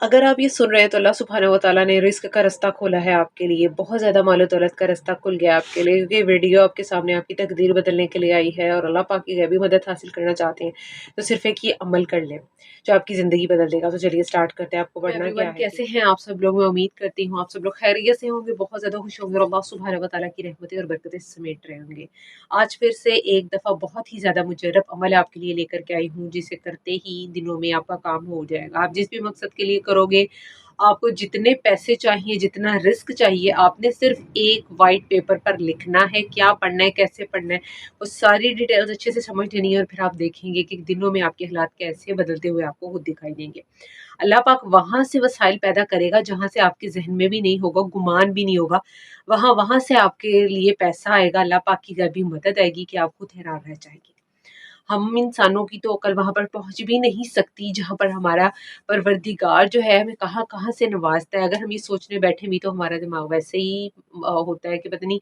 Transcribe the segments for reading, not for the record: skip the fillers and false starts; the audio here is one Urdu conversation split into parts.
اگر آپ یہ سن رہے ہیں تو اللہ سبحانہ و تعالیٰ نے رزق کا راستہ کھولا ہے آپ کے لیے، بہت زیادہ مال و دولت کا راستہ کھل گیا آپ کے لیے، کیونکہ یہ ویڈیو آپ کے سامنے آپ کی تقدیر بدلنے کے لیے آئی ہے اور اللہ پاک کی غیبی مدد حاصل کرنا چاہتے ہیں تو صرف ایک یہ عمل کر لیں جو آپ کی زندگی بدل دے گا۔ تو چلیے سٹارٹ کرتے ہیں۔ آپ کو پڑھنا کیا ہے؟ کیسے ہیں آپ سب لوگ؟ میں امید کرتی ہوں آپ سب لوگ خیریت سے ہوں گے، بہت زیادہ خوش ہوں گے اور اللہ سبحانہ و تعالیٰ کی رحمتیں اور برکتیں سمیٹ رہے ہوں گے۔ آج پھر سے ایک دفعہ بہت ہی زیادہ مجرب عمل آپ کے لیے لے کر کے آئی ہوں، جسے کرتے ہی دنوں میں آپ کا کام ہو جائے گا۔ آپ جس بھی مقصد کے لیے کرو گے، آپ کو جتنے پیسے چاہیے، جتنا رسک چاہیے، آپ نے صرف ایک وائٹ پیپر پر لکھنا ہے، کیا پڑھنا ہے، کیسے پڑھنا ہے، وہ ساری ڈیٹیلز اچھے سے سمجھ لینی ہے، اور پھر آپ دیکھیں گے کہ دنوں میں آپ کے حالات کیسے بدلتے ہوئے آپ کو خود دکھائی دیں گے۔ اللہ پاک وہاں سے وسائل پیدا کرے گا جہاں سے آپ کے ذہن میں بھی نہیں ہوگا، گمان بھی نہیں ہوگا، وہاں سے آپ کے لیے پیسہ آئے گا، اللہ پاک کی غیبی مدد آئے گی کہ آپ خود حیران رہ جائیں گے۔ ہم انسانوں کی تو عقل وہاں پر پہنچ بھی نہیں سکتی جہاں پر ہمارا پروردگار جو ہے ہمیں کہاں کہاں سے نوازتا ہے۔ اگر ہم یہ سوچنے بیٹھے بھی تو ہمارا دماغ ویسے ہی ہوتا ہے کہ پتہ نہیں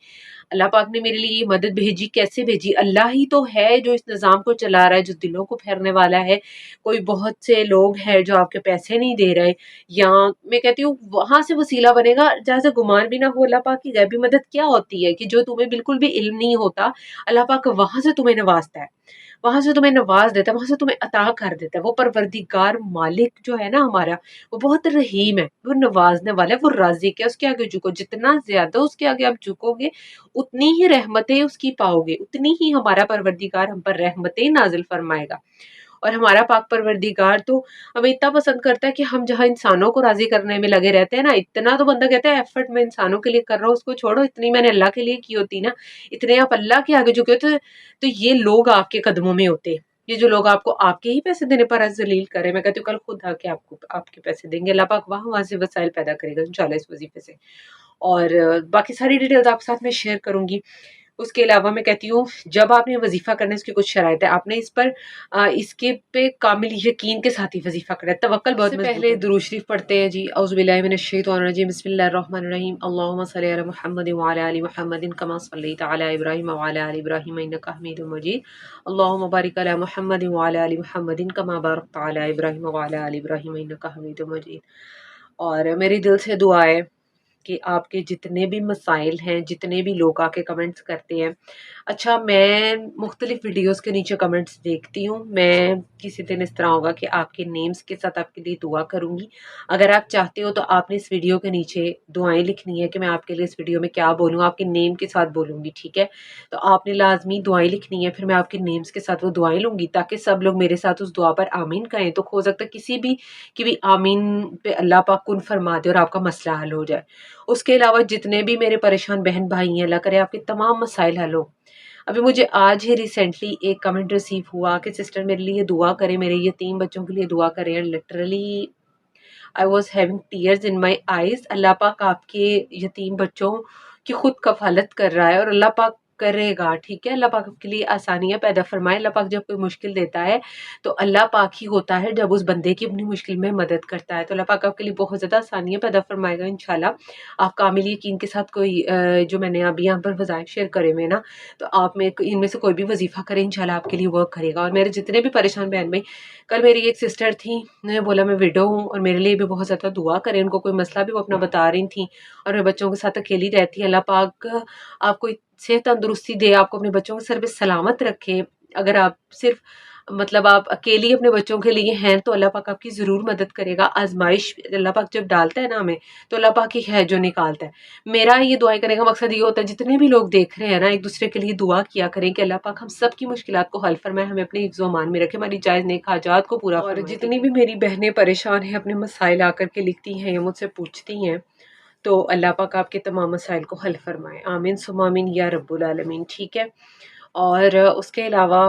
اللہ پاک نے میرے لیے یہ مدد بھیجی، کیسے بھیجی؟ اللہ ہی تو ہے جو اس نظام کو چلا رہا ہے، جو دلوں کو پھیرنے والا ہے۔ کوئی بہت سے لوگ ہیں جو آپ کے پیسے نہیں دے رہے، یا میں کہتی ہوں وہاں سے وسیلہ بنے گا جہاں سے گمان بھی نہ ہو۔ اللہ پاک کی غیبی مدد کیا ہوتی ہے کہ جو تمہیں بالکل بھی علم نہیں ہوتا، اللہ پاک وہاں سے تمہیں نوازتا ہے، وہاں سے تمہیں نواز دیتا ہے، وہاں سے تمہیں عطا کر دیتا ہے۔ وہ پروردگار مالک جو ہے نا ہمارا، وہ بہت رحیم ہے، وہ نوازنے والا ہے، وہ رازق ہے۔ اس کے آگے جھکو، جتنا زیادہ اس کے آگے آپ جھکو گے اتنی ہی رحمتیں اس کی پاؤ گے، اتنی ہی ہمارا پروردگار ہم پر رحمتیں نازل فرمائے گا۔ اور ہمارا پاک پروردگار تو ہمیں اتنا پسند کرتا ہے کہ ہم جہاں انسانوں کو راضی کرنے میں لگے رہتے ہیں نا، اتنا تو بندہ کہتا ہے ایفرٹ میں انسانوں کے لیے کر رہا ہوں، اس کو چھوڑو، اتنی میں نے اللہ کے لیے کی ہوتی نا، اتنے آپ اللہ کے آگے جھکے ہوتے تو یہ لوگ آپ کے قدموں میں ہوتے۔ یہ جو لوگ آپ کو آپ کے ہی پیسے دینے پر ذلیل کرے، میں کہتی ہوں کل خود آ کے آپ کو آپ کے پیسے دیں گے۔ اللہ پاک وہاں سے وسائل پیدا کرے گا انشاءاللہ اس وظیفے سے۔ اور باقی ساری ڈیٹیلز آپ کے ساتھ میں شیئر کروں گی۔ اس کے علاوہ میں کہتی ہوں جب آپ نے وظیفہ کرنا ہے اس کی کچھ شرائط ہے، آپ نے اس پر اس کے پہ کامل یقین کے ساتھ ہی وظیفہ کرنا ہے، توکل بہت مضبوط ہے۔ پہلے درود شریف پڑھتے ہیں جی۔ اعوذ باللہ من الشیطان الرجیم، بسم اللہ الرحمن الرحیم، اللہم صلی علی محمد وعلی آل محمد کما صلیت علی ابراہیم وعلی آل ابراہیم انک حمید مجید، اللہم بارک علی محمد وعلی آل محمد کما بارکت علی ابراہیم وعلی آل ابراہیم انک حمید مجید۔ اور میری دل سے دعا ہے کہ آپ کے جتنے بھی مسائل ہیں، جتنے بھی لوگ آ کے کمنٹس کرتے ہیں، اچھا میں مختلف ویڈیوز کے نیچے کمنٹس دیکھتی ہوں، میں کسی دن اس طرح ہوگا کہ آپ کے نیمز کے ساتھ آپ کے لیے دعا کروں گی۔ اگر آپ چاہتے ہو تو آپ نے اس ویڈیو کے نیچے دعائیں لکھنی ہے کہ میں آپ کے لیے اس ویڈیو میں کیا بولوں، آپ کے نیم کے ساتھ بولوں گی، ٹھیک ہے؟ تو آپ نے لازمی دعائیں لکھنی ہے، پھر میں آپ کے نیمز کے ساتھ وہ دعائیں لوں گی تاکہ سب لوگ میرے ساتھ اس دعا پر آمین کہیں، تو ہو سکتا ہے کسی بھی کی بھی آمین پہ اللہ پاک کن فرما دے اور آپ کا مسئلہ حل ہو جائے۔ اس کے علاوہ جتنے بھی میرے پریشان بہن بھائی ہیں، اللہ کرے آپ کے تمام مسائل حل ہو۔ ابھی مجھے آج ہی ریسنٹلی ایک کمنٹ ریسیو ہوا کہ سسٹر میرے لیے دعا کریں، میرے یتیم بچوں کے لیے دعا کریں، اور literally I was having tears in my eyes. اللہ پاک آپ کے یتیم بچوں کی خود کفالت کر رہا ہے اور اللہ پاک کرے گا، ٹھیک ہے؟ اللہ پاک آپ کے لیے آسانیاں پیدا فرمائے۔ اللہ پاک جب کوئی مشکل دیتا ہے تو اللہ پاک ہی ہوتا ہے جب اس بندے کی اپنی مشکل میں مدد کرتا ہے، تو اللہ پاک آپ کے لیے بہت زیادہ آسانیاں پیدا فرمائے گا انشاءاللہ۔ آپ کامل یقین کے ساتھ کوئی جو میں نے ابھی یہاں پر وظائف شیئر کرے ہوئے نا، تو آپ میں ان میں سے کوئی بھی وظیفہ کریں انشاءاللہ آپ کے لیے ورک کرے گا۔ اور میرے جتنے بھی پریشان بہن بھائی، کل میری ایک سسٹر تھی، انہوں نے بولا میں ویڈو ہوں اور میرے لیے بھی بہت زیادہ دعا کریں، ان کو کوئی مسئلہ بھی وہ اپنا بتا رہی تھیں اور میں بچوں کے ساتھ اکیلی رہتی ہیں۔ اللہ پاک آپ کو صحت تندرستی دے، آپ کو اپنے بچوں کے سر پہ سلامت رکھے۔ اگر آپ صرف مطلب آپ اکیلی اپنے بچوں کے لیے ہیں تو اللہ پاک آپ کی ضرور مدد کرے گا۔ آزمائش اللہ پاک جب ڈالتا ہے نا ہمیں، تو اللہ پاک ہی ہے جو نکالتا ہے۔ میرا یہ دعائیں کرنے کا مقصد یہ ہوتا ہے جتنے بھی لوگ دیکھ رہے ہیں نا، ایک دوسرے کے لیے دعا کیا کریں کہ اللہ پاک ہم سب کی مشکلات کو حل فرمائے، ہمیں اپنے حفظ و امان میں رکھے، ہماری جائز نیک حاجات کو پورا فرمائے۔ اور جتنی بھی میری بہنیں پریشان ہیں، اپنے مسائل آ کر کے لکھتی ہیں یا مجھ سے پوچھتی ہیں، تو اللہ پاک آپ کے تمام مسائل کو حل فرمائے، آمین ثم آمین یا رب العالمین، ٹھیک ہے؟ اور اس کے علاوہ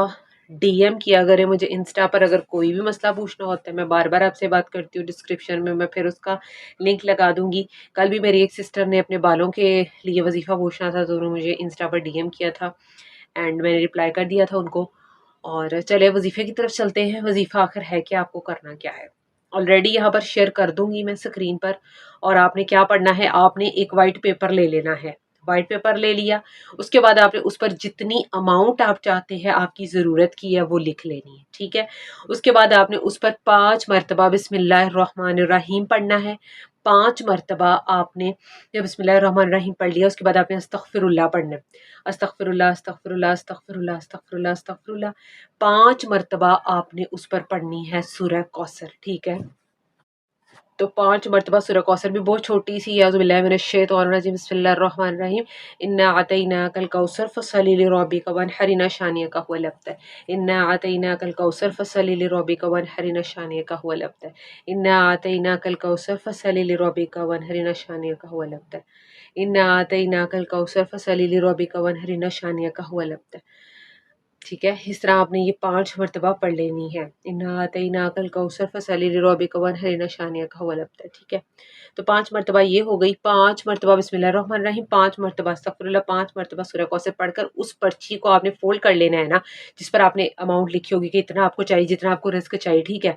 ڈی ایم کیا کریں مجھے انسٹا پر، اگر کوئی بھی مسئلہ پوچھنا ہوتا ہے، میں بار بار آپ سے بات کرتی ہوں، ڈسکرپشن میں پھر اس کا لنک لگا دوں گی۔ کل بھی میری ایک سسٹر نے اپنے بالوں کے لیے وظیفہ پوچھنا تھا تو انہوں نے مجھے انسٹا پر ڈی ایم کیا تھا اینڈ میں نے رپلائی کر دیا تھا ان کو۔ اور چلے وظیفے کی طرف چلتے ہیں، وظیفہ آخر ہے کہ آپ کو کرنا کیا ہے، آلریڈی یہاں پر شیئر کر دوں گی میں اسکرین پر۔ اور آپ نے کیا پڑھنا ہے، آپ نے ایک وائٹ پیپر لے لینا ہے، وائٹ پیپر لے لیا. اس کے بعد آپ نے اس پر جتنی اماؤنٹ آپ چاہتے ہیں آپ کی ضرورت کی ہے وہ لکھ لینی ہے. ٹھیک ہے. اس کے بعد آپ نے اس پر 5 مرتبہ بسم اللہ الرحمن الرحیم پڑھنا ہے. 5 مرتبہ آپ نے جب بسم اللہ الرحمن الرحیم پڑھ لیا اس کے بعد آپ نے استغفر اللہ پڑھنا ہے. استغفر اللہ استغفر اللہ استغفر اللہ استغفر اللہ استغفر اللہ. 5 مرتبہ آپ نے اس پر پڑھنی ہے سورہ کوثر. ٹھیک ہے. تو 5 مرتبہ سورہ کوثر بھی بہت چھوٹی سی. اعوذ باللہ من الشیطان الرجیم بسم اللہ الرحمن الرحیم انا اعطیناک الکوثر فصلی لربک وانحر شانئک هو الابتر. انا اعطیناک الکوثر فصلی لربک وانحر شانئک هو الابتر. انا اعطیناک الکوثر فصلی لربک وانحر شانئک هو الابتر. انا اعطیناک الکوثر فصلی لربک وانحر شانئک هو الابتر. ٹھیک ہے. اس طرح آپ نے یہ 5 مرتبہ پڑھ لینی ہے. انا اعطیناک الکوثر فصلی لربک وانحر شانئک هو الابتر. ٹھیک ہے. تو 5 مرتبہ یہ ہو گئی. 5 مرتبہ بسم اللہ الرحمن الرحیم، 5 مرتبہ استغفر اللہ، 5 مرتبہ سورہ کوثر پڑھ کر اس پرچی کو آپ نے فولڈ کر لینا ہے نا جس پر آپ نے اماؤنٹ لکھی ہوگی کہ اتنا آپ کو چاہیے جتنا آپ کو رزق چاہیے. ٹھیک ہے.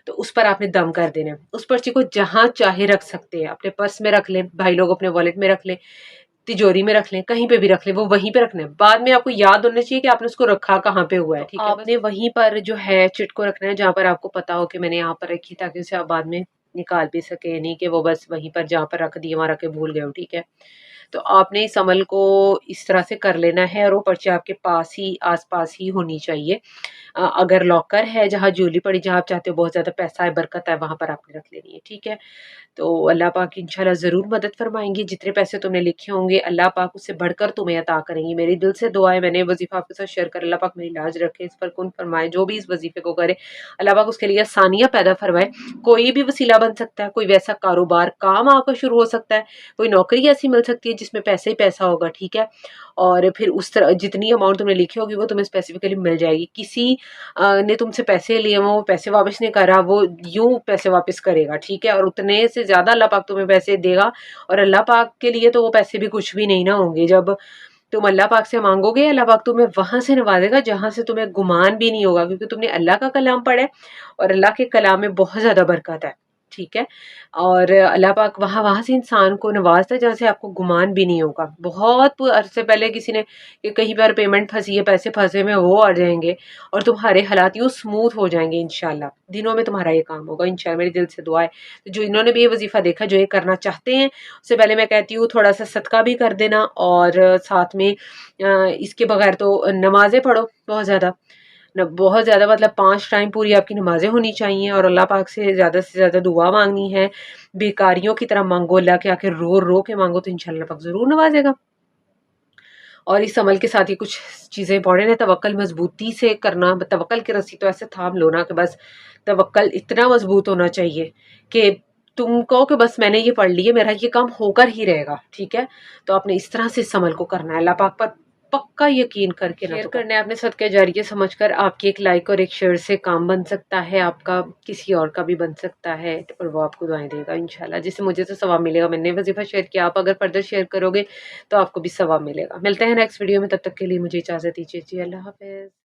تو اس پر آپ نے دم کر دینا ہے. اس پرچی کو جہاں چاہے رکھ سکتے ہیں. اپنے پرس میں رکھ لیں، بھائی لوگ اپنے والیٹ میں رکھ لیں، تجوری میں رکھ لیں، کہیں پہ بھی رکھ لیں، وہ وہیں پہ رکھنا ہے. بعد میں آپ کو یاد ہونا چاہیے کہ آپ نے اس کو رکھا کہاں پہ ہوا ہے. ٹھیک ہے. آپ نے وہیں پر جو ہے چٹ کو رکھنا ہے جہاں پر آپ کو پتا ہو کہ میں نے یہاں پر رکھی تاکہ اسے آپ بعد میں نکال بھی سکے، نہیں کہ وہ بس وہیں پر جہاں پر رکھ دی وہاں رکھ کے بھول گئے ہو. ٹھیک ہے. تو آپ نے اس عمل کو اس طرح سے کر لینا ہے اور وہ پرچی آپ کے پاس ہی آس پاس ہی ہونی چاہیے. اگر لاکر ہے جہاں جولی پڑی، جہاں آپ چاہتے ہو بہت زیادہ پیسہ ہے، برکت ہے، وہاں پر آپ نے رکھ لینی ہے. ٹھیک ہے. تو اللہ پاک انشاءاللہ ضرور مدد فرمائیں گے. جتنے پیسے تم نے لکھے ہوں گے اللہ پاک اس سے بڑھ کر تمہیں عطا کریں گی. میری دل سے دعا ہے، میں نے وظیفہ آپ کے ساتھ شیئر کر، اللہ پاک میری لاج رکھے، اس پر کن فرمائے. جو بھی اس وظیفے کو کرے اللہ پاک اس کے لیے آسانیاں پیدا فرمائے. کوئی بھی وسیلہ بن سکتا ہے، کوئی ویسا کاروبار کام آپ کا شروع ہو سکتا ہے، کوئی نوکری ایسی مل سکتی ہے جس میں پیسے ہی پیسہ ہوگا. ٹھیک ہے. اور پھر اس طرح جتنی اماؤنٹ تم نے لکھی ہوگی وہ تمہیں اسپیسیفکلی مل جائے گی. کسی نے تم سے پیسے لیے وہ پیسے واپس نہیں کر رہا، وہ یوں پیسے واپس کرے گا. ٹھیک ہے. اور اتنے سے زیادہ اللہ پاک تمہیں پیسے دے گا. اور اللہ پاک کے لیے تو وہ پیسے بھی کچھ بھی نہیں نہ ہوں گے. جب تم اللہ پاک سے مانگو گے اللہ پاک تمہیں وہاں سے نوازے گا جہاں سے تمہیں گمان بھی نہیں ہوگا، کیونکہ تم نے اللہ کا کلام پڑھا ہے اور اللہ کے کلام میں بہت زیادہ برکت ہے. ٹھیک ہے. اور اللہ پاک وہاں سے انسان کو نوازتا ہے جہاں سے آپ کو گمان بھی نہیں ہوگا. بہت عرصے پہلے کسی نے کہ کہیں پر پیمنٹ پھنسی ہے، پیسے پھنسے میں وہ آ جائیں گے اور تمہارے حالات یوں اسموتھ ہو جائیں گے. انشاءاللہ دنوں میں تمہارا یہ کام ہوگا انشاءاللہ. میری دل سے دعا ہے. تو جو انہوں نے بھی یہ وظیفہ دیکھا، جو یہ کرنا چاہتے ہیں، اس سے پہلے میں کہتی ہوں تھوڑا سا صدقہ بھی کر دینا اور ساتھ میں اس کے بغیر تو نمازیں پڑھو بہت زیادہ. بہت زیادہ مطلب 5 ٹائم پوری آپ کی نمازیں ہونی چاہیے اور اللہ پاک سے زیادہ دعا مانگنی ہے. بیکاریوں کی طرح مانگو، اللہ کے آخر رو رو کے مانگو تو انشاءاللہ پاک ضرور نوازے گا. اور اس عمل کے ساتھ ہی کچھ چیزیں امپورٹنٹ ہے. توکل مضبوطی سے کرنا. توکل کی رسی تو ایسے تھام لو نا کہ بس توکل اتنا مضبوط ہونا چاہیے کہ تم کہو کہ بس میں نے یہ پڑھ لی ہے، میرا یہ کام ہو کر ہی رہے گا. ٹھیک ہے. تو آپ نے اس طرح سے اس عمل کو کرنا ہے. اللہ پاک پر پکا یقین کر کے شیئر کرنا ہے. آپ نے صدقہ جاریہ سمجھ کر آپ کی ایک لائک اور ایک شیئر سے کام بن سکتا ہے، آپ کا کسی اور کا بھی بن سکتا ہے اور وہ آپ کو دعائیں دے گا انشاءاللہ. جس سے مجھے تو ثواب ملے گا. میں نے وظیفہ شیئر کیا، آپ اگر فردر شیئر کرو گے تو آپ کو بھی ثواب ملے گا. ملتے ہیں نیکسٹ ویڈیو میں، تب تک کے لیے مجھے اجازت دیجیے. جی اللہ حافظ.